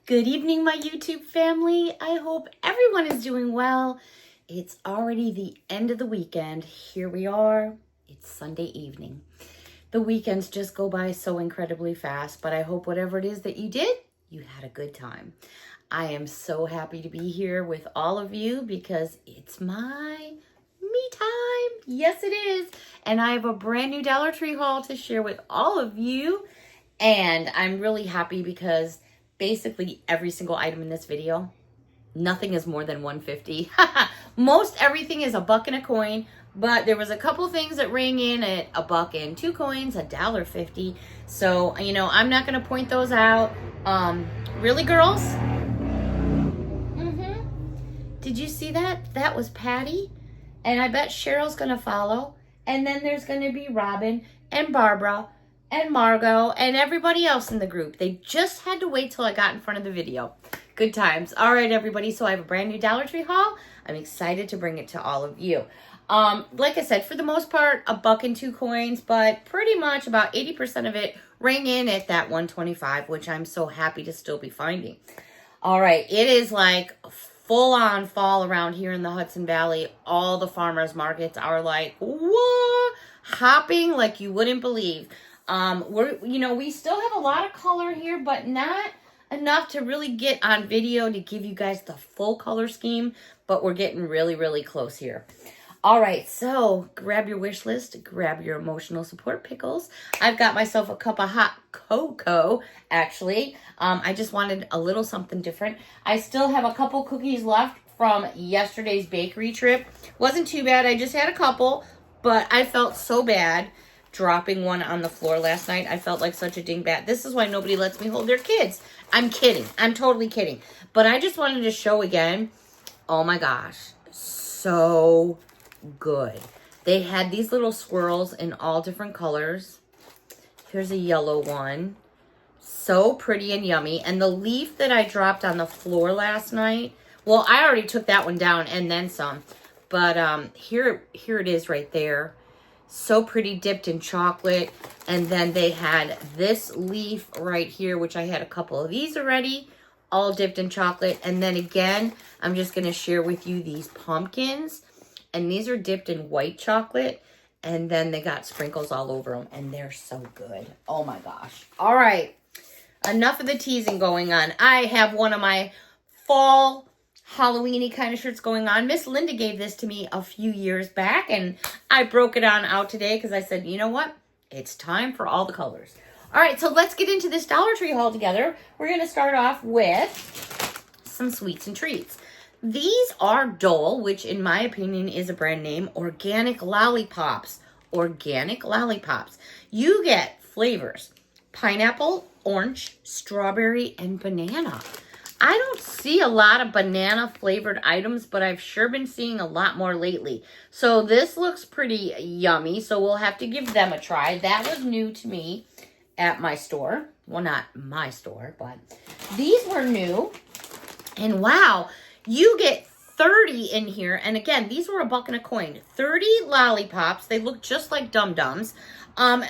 Good evening, my YouTube family. I hope everyone is doing well. It's already the end of the weekend. Here we are. It's Sunday evening. The weekends just go by so incredibly fast, but I hope whatever it is that you did, you had a good time. I am so happy to be here with all of you because it's my me time. Yes, it is. And I have a brand new Dollar Tree haul to share with all of you. And I'm really happy because basically every single item in this video, nothing is more than $1.50. Most everything is $1 and a coin, but there was a couple things that rang in at $1 and 2 coins, $1.50. So, you know, I'm not going to point those out. Really, girls? Did you see that? That was Patty. And I bet Cheryl's going to follow. And then there's going to be Robin and Barbara and Margot and everybody else in the group. They just had to wait till I got in front of the video. Good times. All right, everybody. So I have a brand new Dollar Tree haul. I'm excited to bring it to all of you. Like I said, for the most part, $1 and 2 coins, but pretty much about 80% of it rang in at that $1.25, which I'm so happy to still be finding. All right, it is like full-on fall around here in the Hudson Valley. All the farmers markets are like, what? Hopping like you wouldn't believe. We still have a lot of color here, but not enough to really get on video to give you guys the full color scheme, but we're getting really, really close here. All right, so grab your wish list, grab your emotional support pickles. I've got myself a cup of hot cocoa, actually. I just wanted a little something different. I still have a couple cookies left from yesterday's bakery trip. Wasn't too bad. I just had a couple, but I felt so bad dropping one on the floor last night. I felt like such a dingbat. This is why nobody lets me hold their kids. I'm kidding. I'm totally kidding. But I just wanted to show again. Oh my gosh. So good. They had these little swirls in all different colors. Here's a yellow one. So pretty and yummy. And the leaf that I dropped on the floor last night, well, I already took that one down and then some. But here it is right there. So pretty, dipped in chocolate. And then they had this leaf right here, which I had a couple of these already, all dipped in chocolate. And then again, I'm just going to share with you these pumpkins. And these are dipped in white chocolate. And then they got sprinkles all over them. And they're so good. Oh my gosh. All right. Enough of the teasing going on. I have one of my fall Halloween-y kind of shirts going on. Miss Linda gave this to me a few years back, and I broke it on out today because I said, you know what? It's time for all the colors. All right, so let's get into this Dollar Tree haul together. We're going to start off with some sweets and treats. These are Dole, which in my opinion is a brand name, organic lollipops. Organic lollipops. You get flavors: pineapple, orange, strawberry, and banana. I don't see a lot of banana flavored items, but I've sure been seeing a lot more lately. So this looks pretty yummy, so we'll have to give them a try. That was new to me at my store. Well, not my store, but these were new. And wow, you get 30 in here. And again, these were $1 and a coin. 30 lollipops. They look just like Dum-Dums.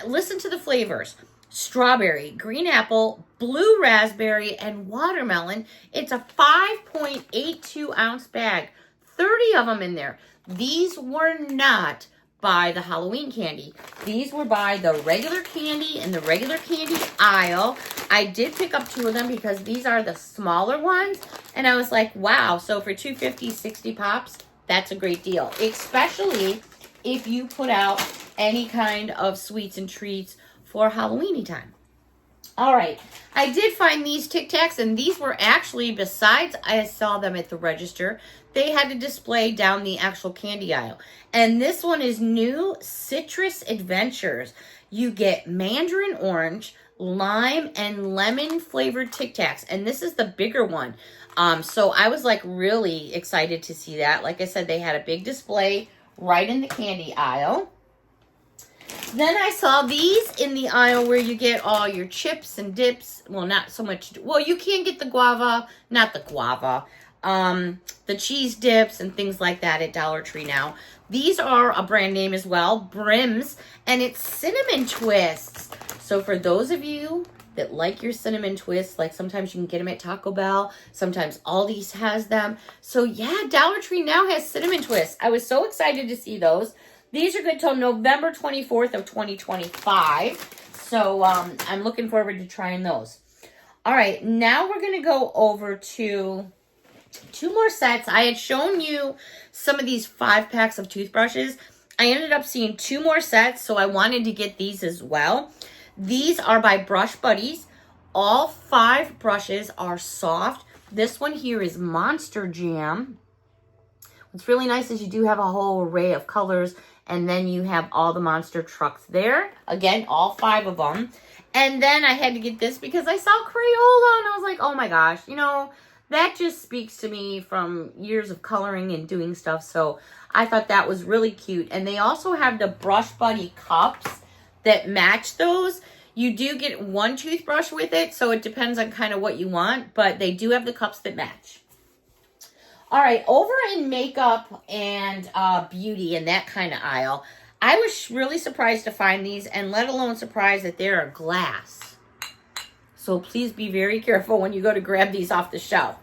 Listen to the flavors: strawberry, green apple, blue raspberry, and watermelon. It's a 5.82 ounce bag. 30 of them in there. These were not by the Halloween candy. These were by the regular candy in the regular candy aisle. I did pick up 2 of them because these are the smaller ones. And I was like, wow. So for $2.50, 60 pops, that's a great deal. Especially if you put out any kind of sweets and treats for Halloween-y time. All right, I did find these Tic Tacs, and these were actually, besides I saw them at the register, they had a display down the actual candy aisle. And this one is new, Citrus Adventures. You get mandarin orange, lime, and lemon flavored Tic Tacs, and this is the bigger one. So I was like really excited to see that. Like I said, they had a big display right in the candy aisle. Then I saw these in the aisle where you get all your chips and dips. Well, not so much. Well, you can get the guava, not the guava. The cheese dips and things like that at Dollar Tree now. These are a brand name as well, Brims, and it's cinnamon twists. So for those of you that like your cinnamon twists. Like sometimes you can get them at Taco Bell. Sometimes Aldi's has them. So yeah, Dollar Tree now has cinnamon twists. I was so excited to see those. These are good till November 24th of 2025. So I'm looking forward to trying those. All right, now we're going to go over to 2 more sets. I had shown you some of these 5-packs of toothbrushes. I ended up seeing 2 more sets, so I wanted to get these as well. These are by Brush Buddies. All 5 brushes are soft. This one here is Monster Jam. What's really nice is you do have a whole array of colors, and then you have all the monster trucks there. Again, all 5 of them. And then I had to get this because I saw Crayola, and I was like, oh my gosh, you know, that just speaks to me from years of coloring and doing stuff. So I thought that was really cute. And they also have the Brush Buddy cups that match those. You do get 1 toothbrush with it, so it depends on kind of what you want. But they do have the cups that match. All right, over in makeup and beauty and that kind of aisle, I was really surprised to find these, and let alone surprised that they're glass. So please be very careful when you go to grab these off the shelf.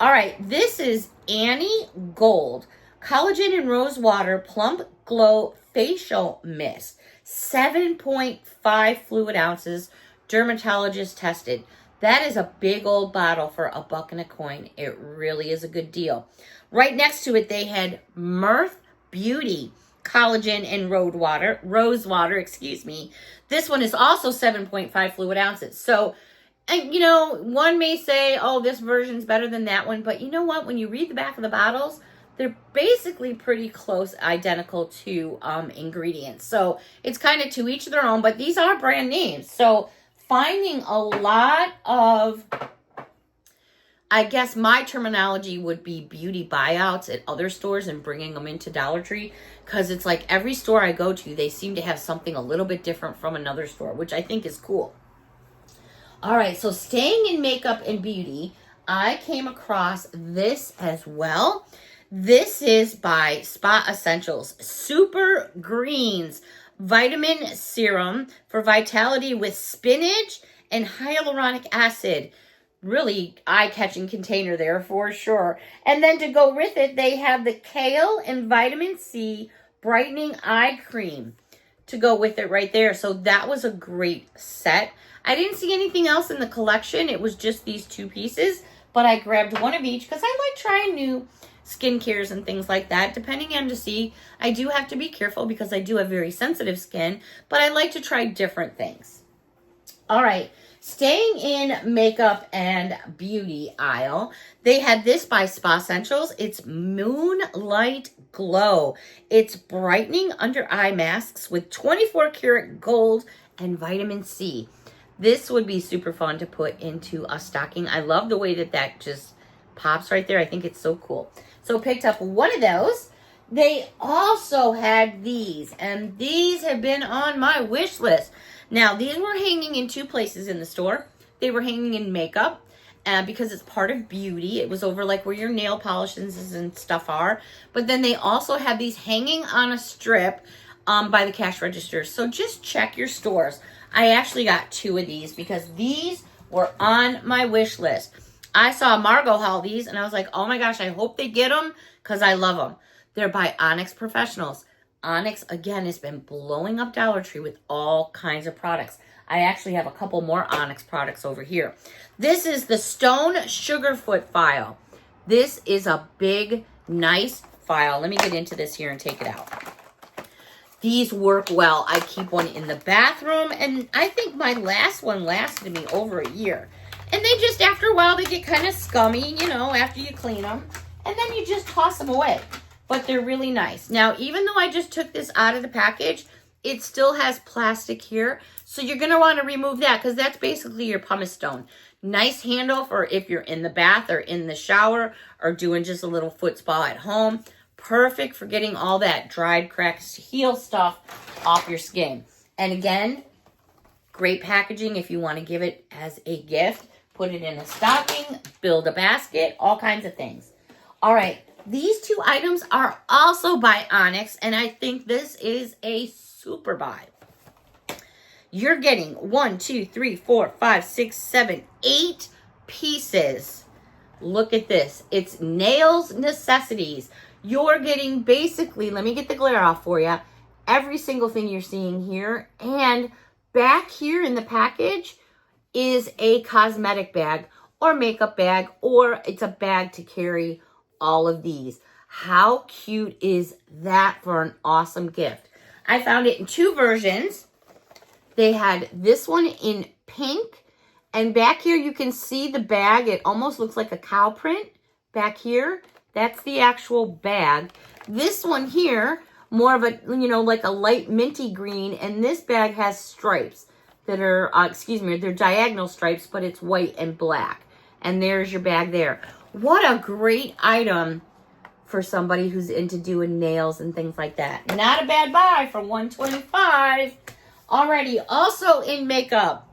All right, this is Annie Gold Collagen and Rose Water Plump Glow Facial Mist. 7.5 fluid ounces, dermatologist tested. That is a big old bottle for $1 and a coin. It really is a good deal. Right next to it, they had Mirth Beauty Collagen and Rose Water, excuse me. This one is also 7.5 fluid ounces. So, and you know, one may say, oh, this version's better than that one. But you know what? When you read the back of the bottles, they're basically pretty close, identical to ingredients. So it's kind of to each their own, but these are brand names. So finding a lot of, I guess my terminology would be beauty buyouts at other stores and bringing them into Dollar Tree, because it's like every store I go to, they seem to have something a little bit different from another store, which I think is cool. All right, so staying in makeup and beauty, I came across this as well. This is by Spa Essentials, Super Greens Vitamin Serum for Vitality with Spinach and Hyaluronic Acid. Really eye-catching container there for sure. And then to go with it, they have the Kale and Vitamin C Brightening Eye Cream to go with it right there. So that was a great set. I didn't see anything else in the collection. It was just these 2 pieces, but I grabbed 1 of each because I like trying new skincares and things like that, depending on to see. I do have to be careful because I do have very sensitive skin, but I like to try different things. All right, staying in makeup and beauty aisle, they had this by Spa Essentials. It's Moonlight Glow. It's brightening under eye masks with 24 karat gold and vitamin C. This would be super fun to put into a stocking. I love the way that that just pops right there. I think it's so cool. So picked up 1 of those. They also had these, and these have been on my wish list. Now, these were hanging in 2 places in the store. They were hanging in makeup because it's part of beauty. It was over like where your nail polishes and stuff are. But then they also have these hanging on a strip by the cash register. So just check your stores. I actually got 2 of these because these were on my wish list. I saw Margot haul these, and I was like, oh my gosh, I hope they get them because I love them. They're by Onyx Professionals. Onyx, again, has been blowing up Dollar Tree with all kinds of products. I actually have a couple more Onyx products over here. This is the Stone Sugarfoot file. This is a big, nice file. Let me get into this here and take it out. These work well. I keep one in the bathroom, and I think my last one lasted me over a year. And they just, after a while, they get kind of scummy, you know, after you clean them. And then you just toss them away. But they're really nice. Now, even though I just took this out of the package, it still has plastic here. So you're going to want to remove that because that's basically your pumice stone. Nice handle for if you're in the bath or in the shower or doing just a little foot spa at home. Perfect for getting all that dried, cracked heel stuff off your skin. And again, great packaging if you want to give it as a gift. Put it in a stocking, build a basket, all kinds of things. All right, these 2 items are also by Onyx, and I think this is a super buy. You're getting 1, 2, 3, 4, 5, 6, 7, 8 pieces. Look at this. It's Nails Necessities. You're getting basically, let me get the glare off for you, every single thing you're seeing here. And back here in the package is a cosmetic bag or makeup bag, or it's a bag to carry all of these. How cute is that for an awesome gift? I found it in 2 versions. They had this one in pink, and back here you can see the bag. It almost looks like a cow print back here. That's the actual bag. This one here, more of a, you know, like a light minty green, and this bag has stripes that are, they're diagonal stripes, but it's white and black. And there's your bag there. What a great item for somebody who's into doing nails and things like that. Not a bad buy for $125. Alrighty, also in makeup.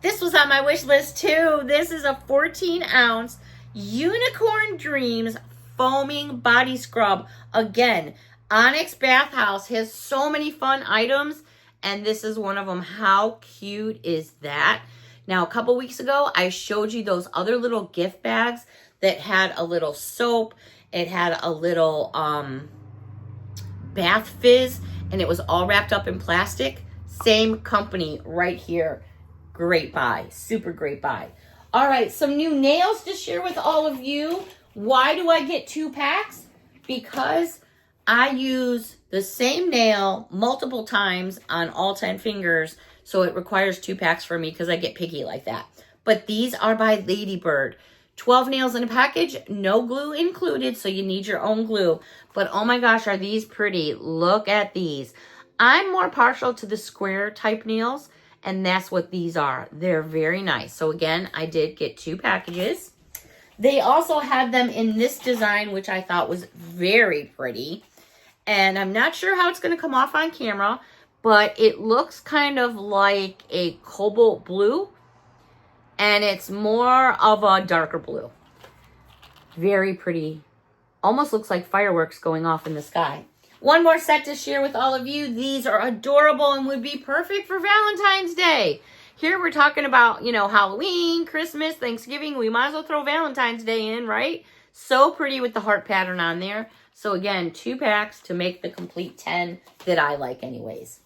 This was on my wish list too. This is a 14-ounce Unicorn Dreams foaming body scrub. Again, Onyx Bathhouse has so many fun items, and this is one of them. How cute is that? Now, a couple weeks ago, I showed you those other little gift bags that had a little soap. It had a little bath fizz, and it was all wrapped up in plastic. Same company right here. Great buy. Super great buy. All right, some new nails to share with all of you. Why do I get 2 packs? Because I use the same nail multiple times on all 10 fingers, so it requires 2 packs for me because I get picky like that. But these are by Ladybird. 12 nails in a package, no glue included, so you need your own glue. But oh my gosh, are these pretty. Look at these. I'm more partial to the square type nails, and that's what these are. They're very nice. So again, I did get 2 packages. They also had them in this design, which I thought was very pretty. And I'm not sure how it's going to come off on camera, but it looks kind of like a cobalt blue. And it's more of a darker blue. Very pretty. Almost looks like fireworks going off in the sky. One more set to share with all of you. These are adorable and would be perfect for Valentine's Day. Here we're talking about, you know, Halloween, Christmas, Thanksgiving. We might as well throw Valentine's Day in, right? So pretty with the heart pattern on there. So again, 2 packs to make the complete 10 that I like anyways.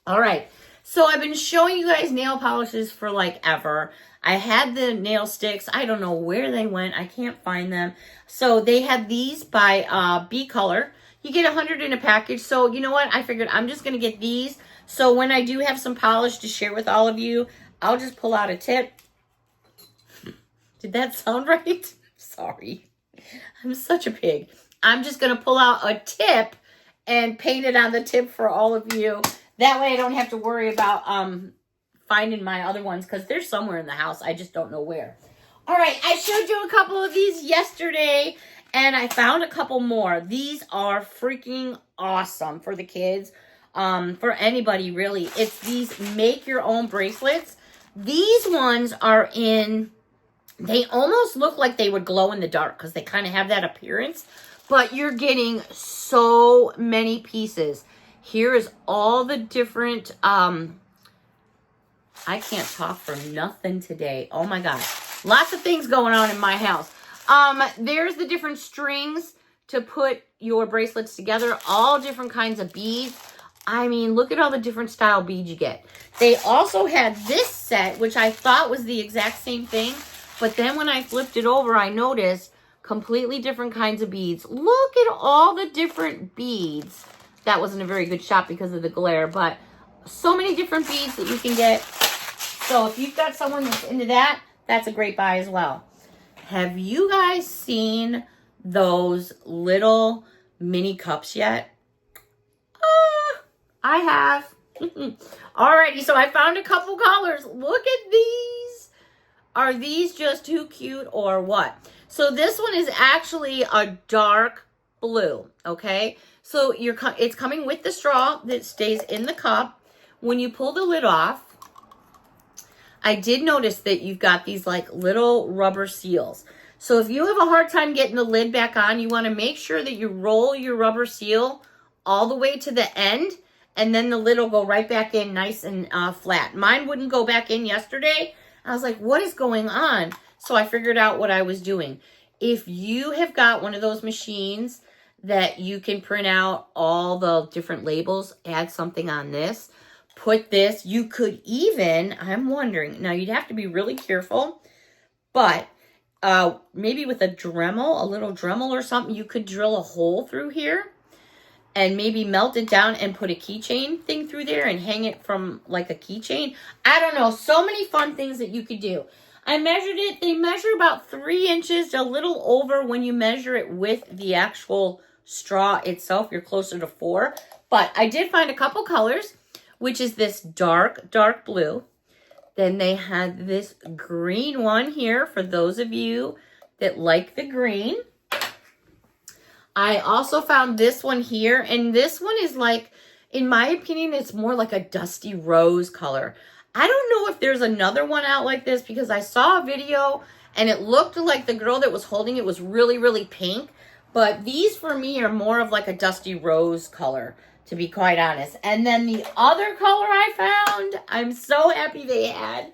All right. So I've been showing you guys nail polishes for like ever. I had the nail sticks. I don't know where they went. I can't find them. So they had these by B Color. You get 100 in a package. So you know what? I figured I'm just going to get these. So when I do have some polish to share with all of you, I'll just pull out a tip. Did that sound right? Sorry. I'm such a pig. I'm just going to pull out a tip and paint it on the tip for all of you. That way I don't have to worry about finding my other ones because they're somewhere in the house. I just don't know where. All right. I showed you a couple of these yesterday, and I found a couple more. These are freaking awesome for the kids. For anybody, really. It's these make your own bracelets. These ones are in, they almost look like they would glow in the dark because they kind of have that appearance. But you're getting so many pieces. Here is all the different, I can't talk for nothing today. Oh my gosh. Lots of things going on in my house. There's the different strings to put your bracelets together. All different kinds of beads. I mean, look at all the different style beads you get. They also had this set, which I thought was the exact same thing. But then when I flipped it over, I noticed completely different kinds of beads. Look at all the different beads. That wasn't a very good shot because of the glare, but so many different beads that you can get. So if you've got someone that's into that, that's a great buy as well. Have you guys seen those little mini cups yet? I have. Alrighty, so I found a couple colors. Look at these. Are these just too cute or what? So this one is actually a dark blue, okay? So it's coming with the straw that stays in the cup. When you pull the lid off, I did notice that you've got these like little rubber seals. So if you have a hard time getting the lid back on, you want to make sure that you roll your rubber seal all the way to the end and then the lid will go right back in nice and flat. Mine wouldn't go back in yesterday. I was like, what is going on? So I figured out what I was doing. If you have got one of those machines that you can print out all the different labels, add something on this, put this, you could even, I'm wondering, now you'd have to be really careful, but maybe with a Dremel, a little Dremel or something, you could drill a hole through here and maybe melt it down and put a keychain thing through there and hang it from like a keychain. I don't know. So many fun things that you could do. I measured it. They measure about 3 inches, a little over when you measure it with the actual straw itself. You're closer to 4. But I did find a couple colors, which is this dark blue. Then they had this green one here for those of you that like the green. I also found this one here, and this one is like, in my opinion, it's more like a dusty rose color. I don't know if there's another one out like this because I saw a video and it looked like the girl that was holding it was really, really pink. But these for me are more of like a dusty rose color, to be quite honest. And then the other color I found, I'm so happy they had.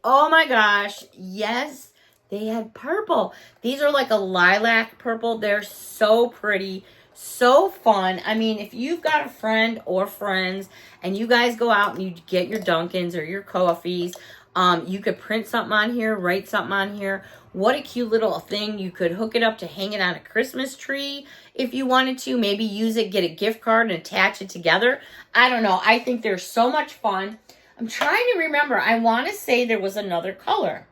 Oh my gosh, yes. They had purple. These are like a lilac purple. They're so pretty, so fun. I mean, if you've got a friend or friends and you guys go out and you get your Dunkins or your coffees, you could print something on here, write something on here. What a cute little thing. You could hook it up to hang it on a Christmas tree if you wanted to. Maybe use it, get a gift card and attach it together. I don't know. I think they're so much fun. I'm trying to remember. I want to say there was another color,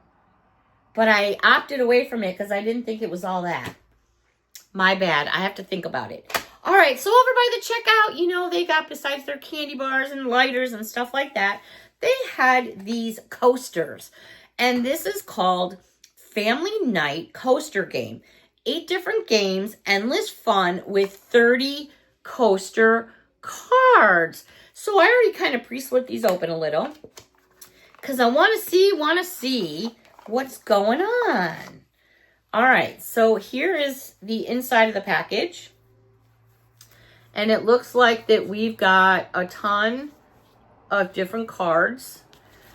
but I opted away from it because I didn't think it was all that. My bad. I have to think about it. All right, so over by the checkout, you know, they got, besides their candy bars and lighters and stuff like that, they had these coasters. And this is called Family Night Coaster Game. 8 different games, endless fun with 30 coaster cards. So I already kind of pre-slit these open a little because I want to see what's going on. All right, so here is the inside of the package. And it looks like that we've got a ton of different cards.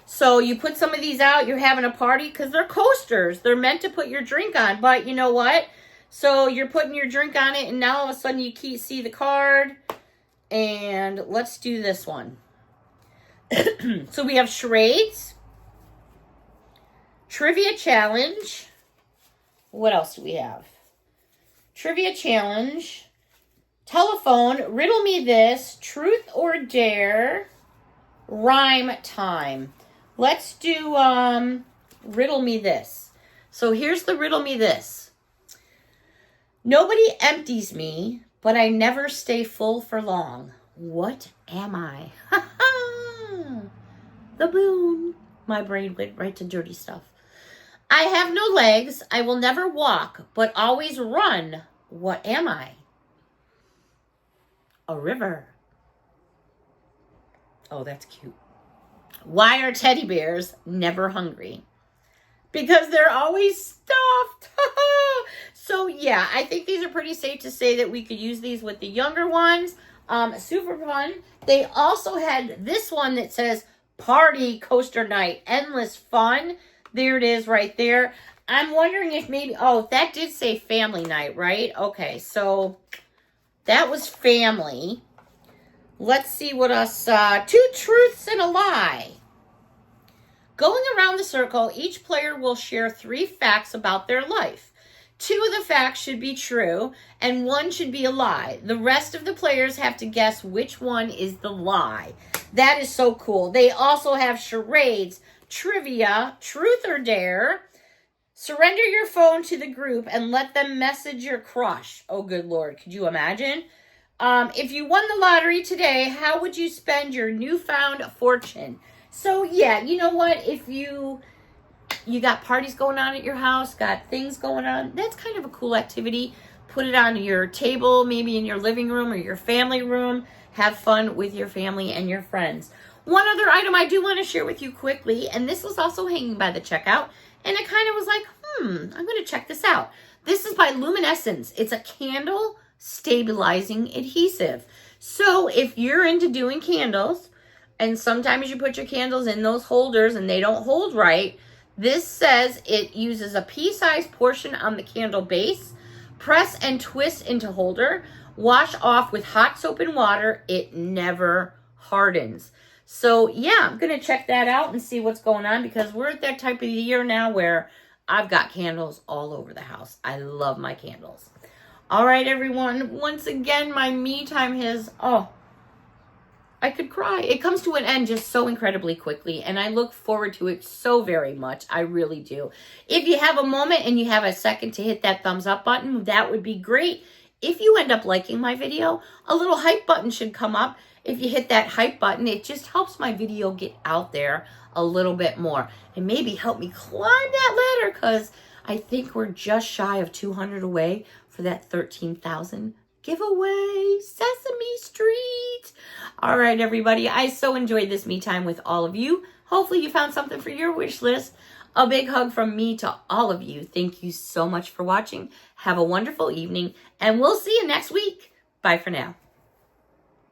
So you put some of these out, you're having a party because they're coasters. They're meant to put your drink on, but you know what? So you're putting your drink on it and now all of a sudden you can't see the card. And let's do this one. So we have charades, trivia challenge. What else do we have? Trivia challenge, telephone, riddle me this, truth or dare, rhyme time. Let's do riddle me this. So here's the riddle me this. Nobody empties me, but I never stay full for long. What am I? The moon. My brain went right to dirty stuff. I have no legs. I will never walk, but always run. What am I? A river. Oh, that's cute. Why are teddy bears never hungry? Because they're always stuffed. So yeah, I think these are pretty safe to say that we could use these with the younger ones. Super fun. They also had this one that says Party Coaster Night. Endless fun. There it is right there. I'm wondering if maybe, oh, that did say family night, right? Okay, so that was family. Let's see what else. 2 truths and a lie. Going around the circle, each player will share 3 facts about their life. 2 of the facts should be true, and 1 should be a lie. The rest of the players have to guess which one is the lie. That is so cool. They also have charades, trivia, truth or dare. Surrender your phone to the group and let them message your crush. Oh, good Lord. Could you imagine? If you won the lottery today, how would you spend your newfound fortune? So, yeah, you know what? If you got parties going on at your house, got things going on, that's kind of a cool activity. Put it on your table, maybe in your living room or your family room. Have fun with your family and your friends. One other item I do want to share with you quickly, and this was also hanging by the checkout, and it kind of was like, I'm going to check this out. This is by Luminescence. It's a candle stabilizing adhesive. So if you're into doing candles, and sometimes you put your candles in those holders and they don't hold right, this says it uses a pea-sized portion on the candle base. Press and twist into holder. Wash off with hot soap and water. It never hardens. So yeah, I'm going to check that out and see what's going on, because we're at that type of year now where I've got candles all over the house. I love my candles. All right, everyone. Once again, my me time has, I could cry. It comes to an end just so incredibly quickly, and I look forward to it so very much. I really do. If you have a moment and you have a second to hit that thumbs up button, that would be great. If you end up liking my video, a little hype button should come up. If you hit that hype button, it just helps my video get out there a little bit more, and maybe help me climb that ladder, because I think we're just shy of 200 away for that 13,000 giveaway. Sesame Street. All right, everybody. I so enjoyed this me time with all of you. Hopefully you found something for your wish list. A big hug from me to all of you. Thank you so much for watching. Have a wonderful evening, and we'll see you next week. Bye for now.